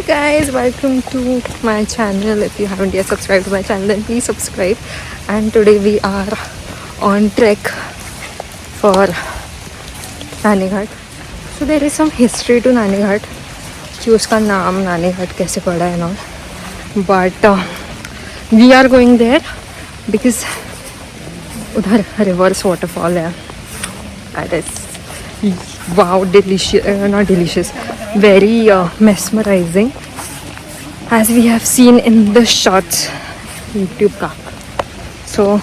guys, welcome to my channel. If you haven't yet subscribed to my channel, then please subscribe. And today we are on trek for Naneghat. So there is some history to Naneghat कि उसका नाम नानेघाट कैसे पड़ा है ना, but we are going there because उधर reverse waterfall है. That is wow, delicious, not delicious, very mesmerizing, as we have seen in the shots YouTube ka. So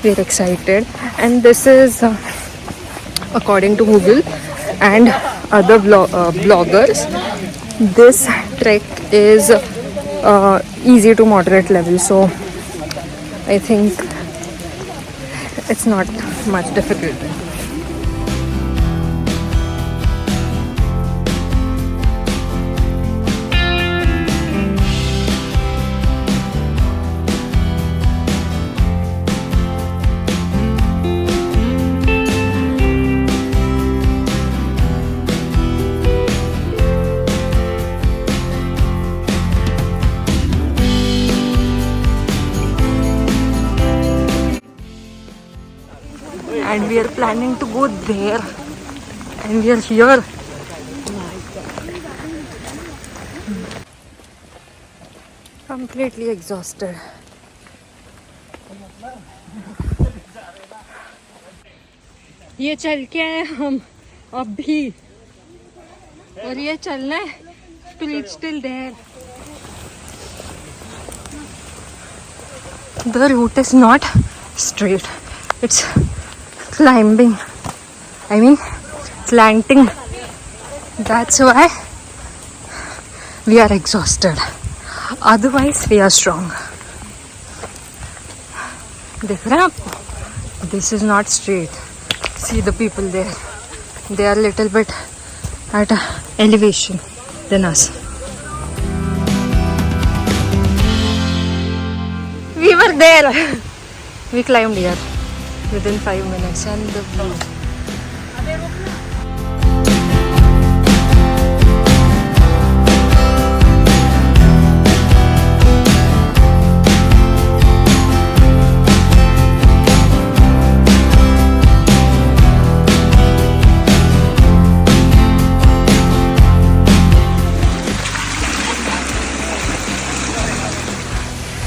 we're excited, and this is according to Google and other bloggers, this trek is easy to moderate level, so I think it's not much difficult. And we are planning to go there, and we are here. Completely exhausted. ये चल के आए हम अभी, और ये चलना है to reach till there. The route is not straight. It's climbing, I mean slanting. That's why we are exhausted. Otherwise we are strong. देख रहे हैं आप? This is not straight. See the people there. They are little bit at a elevation than us. We were there. We climbed here within 5 minutes, and the view.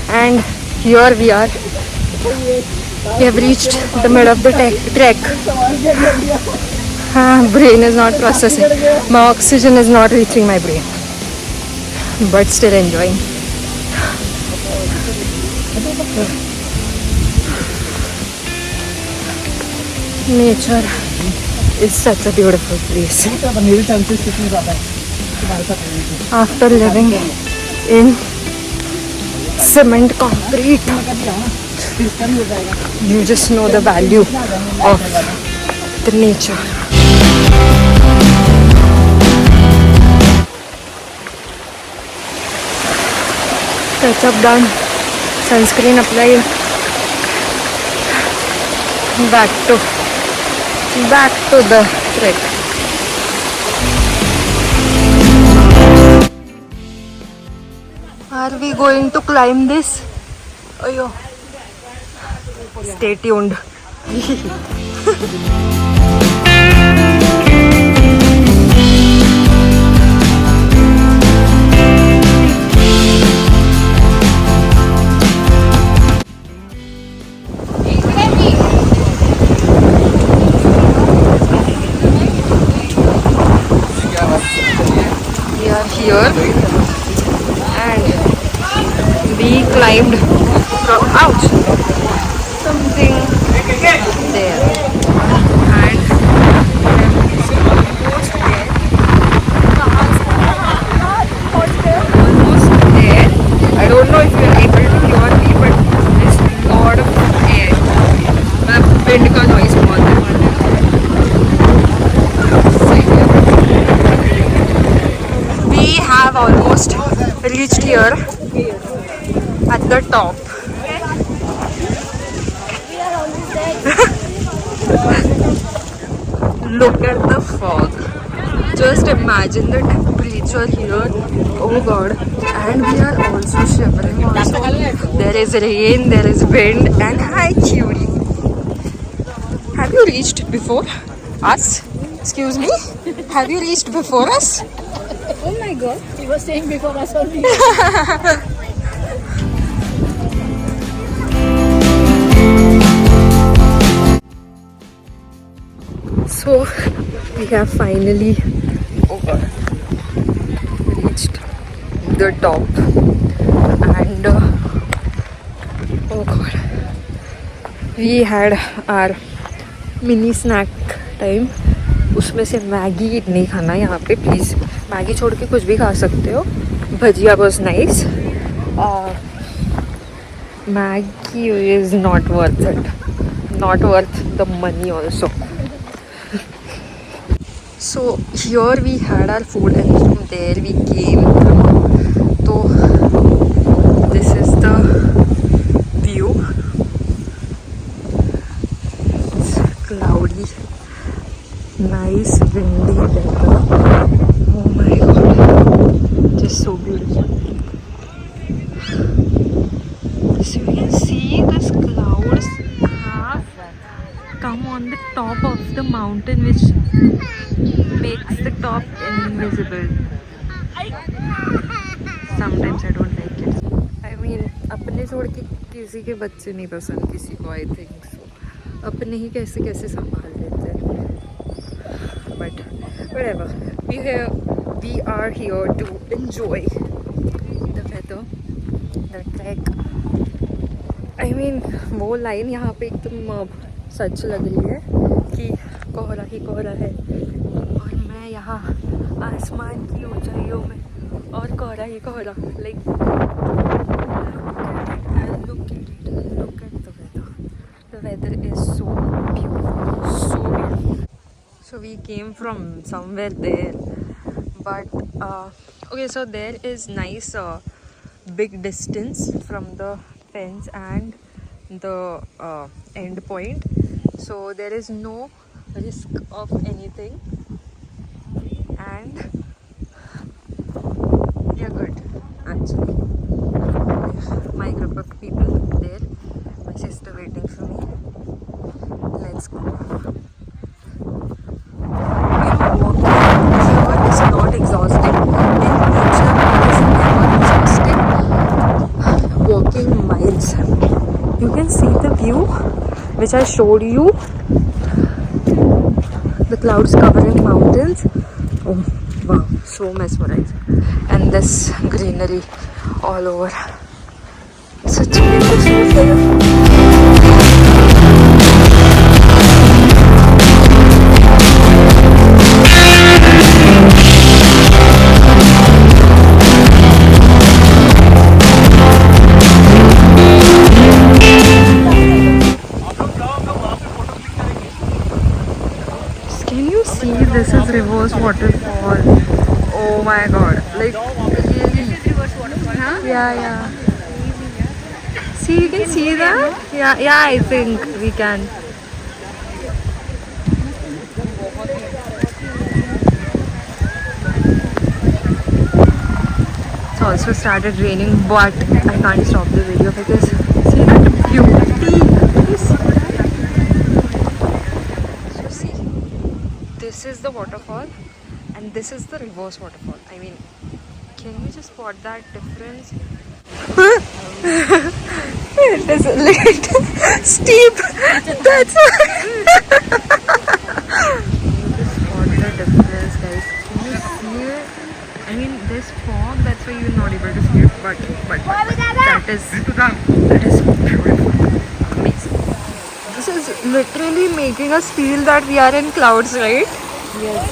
And here we are. We have reached the middle of the trek. Brain is not processing. My oxygen is not reaching my brain. But still enjoying. Nature is such a beautiful place. After living in cement concrete, you just know the value of the nature. Touch up done, sunscreen applied. Back to the trek. Are we going to climb this? Ayo. Stay tuned. We are here, and we climbed from out something there, and almost there. I don't know if you are able to hear me, but there's a lot of air. My wind का noise बहुत है. We have almost reached here at the top. Look at the fog. just imagine the temperature here. Oh god. And we are also shivering also. There is rain, there is wind, and hi cutie. Have you reached before us? Excuse me? Have you reached before us? Oh my god, he was saying before us only. So we have finally reached the top, and oh god, we had our mini snack time. उसमें से Maggi नहीं खाना यहाँ पे please. Maggi छोड़ के कुछ भी खा सकते हो. भजिया was nice. Maggi is not worth it. Not worth the money also. So here we had our food and from there we came. So this is the view. It's cloudy, nice windy weather. Oh my god, just so beautiful. So you can see this clouds have come on the top of the mountain, which makes the top invisible. Sometimes I don't like it. I mean, अपने छोड़ के किसी के बच्चे नहीं पसंद किसी को. I think so. अपने ही कैसे कैसे संभाल लेते हैं. But whatever. We are here to enjoy the weather, the trek. I mean, वो लाइन यहाँ पे एकदम सच लग रही है कि कोहरा ही कोहरा है और मैं यहाँ आसमान की ऊंचाइयों में और कोहरा ही कोहरा. Like, look at the weather. The weather is so beautiful, so beautiful. So we came from somewhere there, but okay, so there is nice big distance from the fence and the end point, so there is no risk of anything, and we are good actually. My group of people there, my sister waiting for me. Let's go. Walking here is not exhausting. In nature it is never exhausting. Walking miles. You can see the view which I showed you. The clouds covering mountains. Oh wow, so mesmerizing. And this greenery all over. Such beautiful here. This is reverse waterfall. Oh my god, like really. Huh? Yeah. See, you can see that? Yeah, I think we can. It's also started raining, but I can't stop the video because see that beauty. This is the waterfall and this is the reverse waterfall. I mean, can you just spot that difference? It is a little steep. That's why. Can you just spot the difference, guys? Can you see it? I mean, this fog, that's why you're not able to see it, but that is beautiful. Amazing. This is literally making us feel that we are in clouds, right? Yes.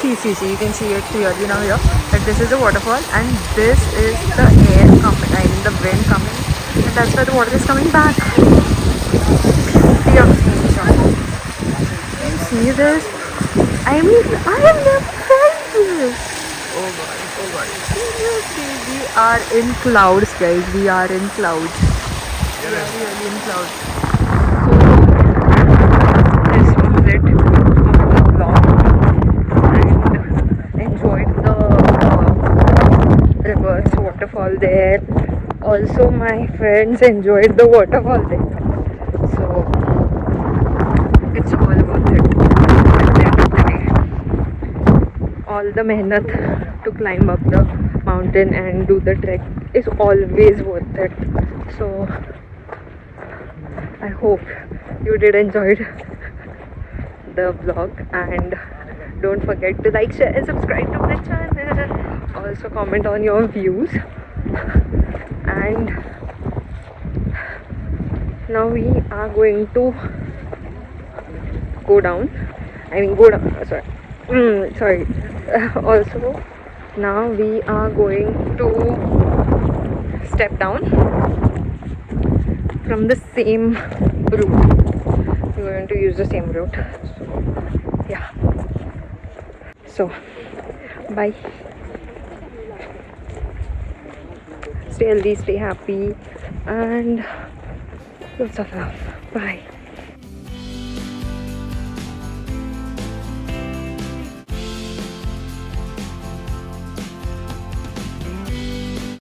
See, you can see it clearly now here that this is the waterfall and this is the air coming, I mean the wind coming, and that's why the water is coming back. Can you see this? I mean, I have never felt this. Oh god. Seriously, we are in clouds, guys. We are in clouds. We are really in clouds. This was it. waterfall there. Also, my friends enjoyed the waterfall there. So it's all worth it. At the end of the day, all the mehnat to climb up the mountain and do the trek is always worth it. So I hope you did enjoy the vlog, and don't forget to like, share and subscribe to my channel. Also comment on your views. And now we are going to go down. Sorry. Also, now we are going to step down from the same route. We're going to use the same route. So, yeah. So, bye. Stay healthy, stay happy, and lots of love. Bye.